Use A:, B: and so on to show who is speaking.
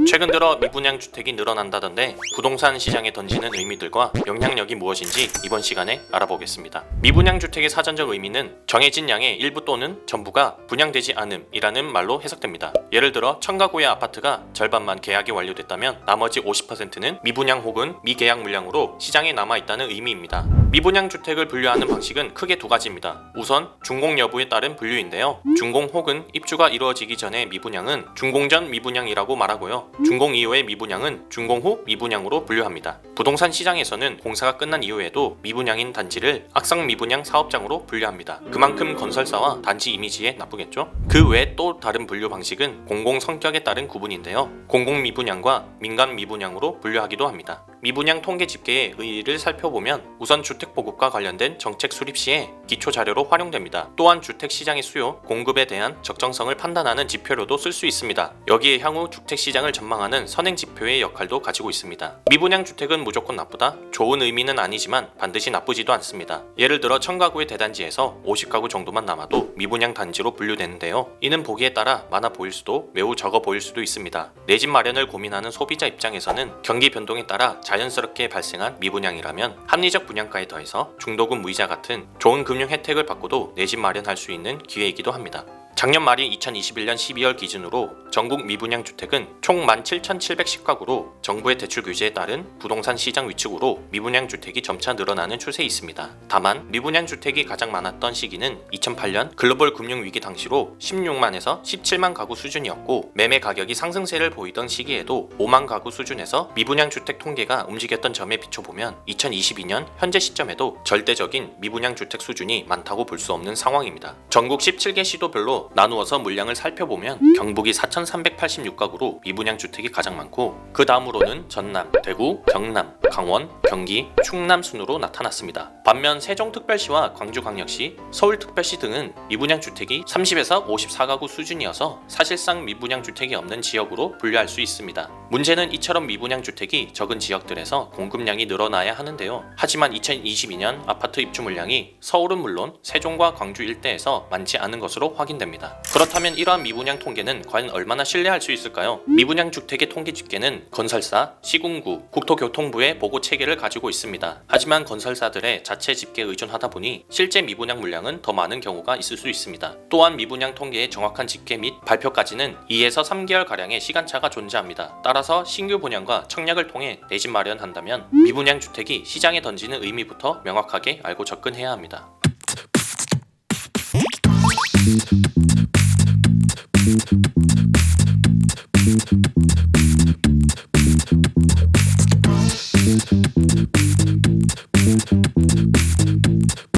A: 최근 들어 미분양 주택이 늘어난다던데 부동산 시장에 던지는 의미들과 영향력이 무엇인지 이번 시간에 알아보겠습니다. 미분양 주택의 사전적 의미는 정해진 양의 일부 또는 전부가 분양되지 않음이라는 말로 해석됩니다. 예를 들어 청가구의 아파트가 절반만 계약이 완료됐다면 나머지 50%는 미분양 혹은 미계약 물량으로 시장에 남아있다는 의미입니다. 미분양 주택을 분류하는 방식은 크게 두 가지입니다. 우선 준공 여부에 따른 분류인데요. 준공 혹은 입주가 이루어지기 전의 미분양은 준공 전 미분양이라고 말하고요. 준공 이후의 미분양은 준공 후 미분양으로 분류합니다. 부동산 시장에서는 공사가 끝난 이후에도 미분양인 단지를 악성 미분양 사업장으로 분류합니다. 그만큼 건설사와 단지 이미지에 나쁘겠죠? 그 외 또 다른 분류 방식은 공공 성격에 따른 구분인데요. 공공 미분양과 민간 미분양으로 분류하기도 합니다. 미분양 통계 집계의 의의를 살펴보면 우선 주택 보급과 관련된 정책 수립 시에 기초 자료로 활용됩니다. 또한 주택 시장의 수요, 공급에 대한 적정성을 판단하는 지표로도 쓸 수 있습니다. 여기에 향후 주택 시장을 전망하는 선행 지표의 역할도 가지고 있습니다. 미분양 주택은 무조건 나쁘다? 좋은 의미는 아니지만 반드시 나쁘지도 않습니다. 예를 들어 청가구의 대단지에서 50가구 정도만 남아도 미분양 단지로 분류되는데요. 이는 보기에 따라 많아 보일 수도 매우 적어 보일 수도 있습니다. 내 집 마련을 고민하는 소비자 입장에서는 경기 변동에 따라 자연스럽게 발생한 미분양이라면 합리적 분양가에 더해서 중도금 무이자 같은 좋은 금융 혜택을 받고도 내 집 마련할 수 있는 기회이기도 합니다. 작년 말인 2021년 12월 기준으로 전국 미분양 주택은 총 17,710가구로 정부의 대출 규제에 따른 부동산 시장 위축으로 미분양 주택이 점차 늘어나는 추세에 있습니다. 다만 미분양 주택이 가장 많았던 시기는 2008년 글로벌 금융위기 당시로 16만에서 17만 가구 수준이었고 매매 가격이 상승세를 보이던 시기에도 5만 가구 수준에서 미분양 주택 통계가 움직였던 점에 비춰보면 2022년 현재 시점에도 절대적인 미분양 주택 수준이 많다고 볼 수 없는 상황입니다. 전국 17개 시도별로 나누어서 물량을 살펴보면 경북이 4,386가구로 미분양 주택이 가장 많고 그 다음으로는 전남, 대구, 경남, 강원, 경기, 충남 순으로 나타났습니다. 반면 세종특별시와 광주광역시, 서울특별시 등은 미분양 주택이 30에서 54가구 수준이어서 사실상 미분양 주택이 없는 지역으로 분류할 수 있습니다. 문제는 이처럼 미분양 주택이 적은 지역들에서 공급량이 늘어나야 하는데요. 하지만 2022년 아파트 입주 물량이 서울은 물론 세종과 광주 일대에서 많지 않은 것으로 확인됩니다. 그렇다면 이러한 미분양 통계는 과연 얼마나 신뢰할 수 있을까요? 미분양 주택의 통계 집계는 건설사, 시군구, 국토교통부의 보고 체계를 가지고 있습니다. 하지만 건설사들의 자체 집계에 의존하다 보니 실제 미분양 물량은 더 많은 경우가 있을 수 있습니다. 또한 미분양 통계의 정확한 집계 및 발표까지는 2에서 3개월가량의 시간차가 존재합니다. 따라서 신규 분양과 청약을 통해 내 집 마련한다면 미분양 주택이 시장에 던지는 의미부터 명확하게 알고 접근해야 합니다.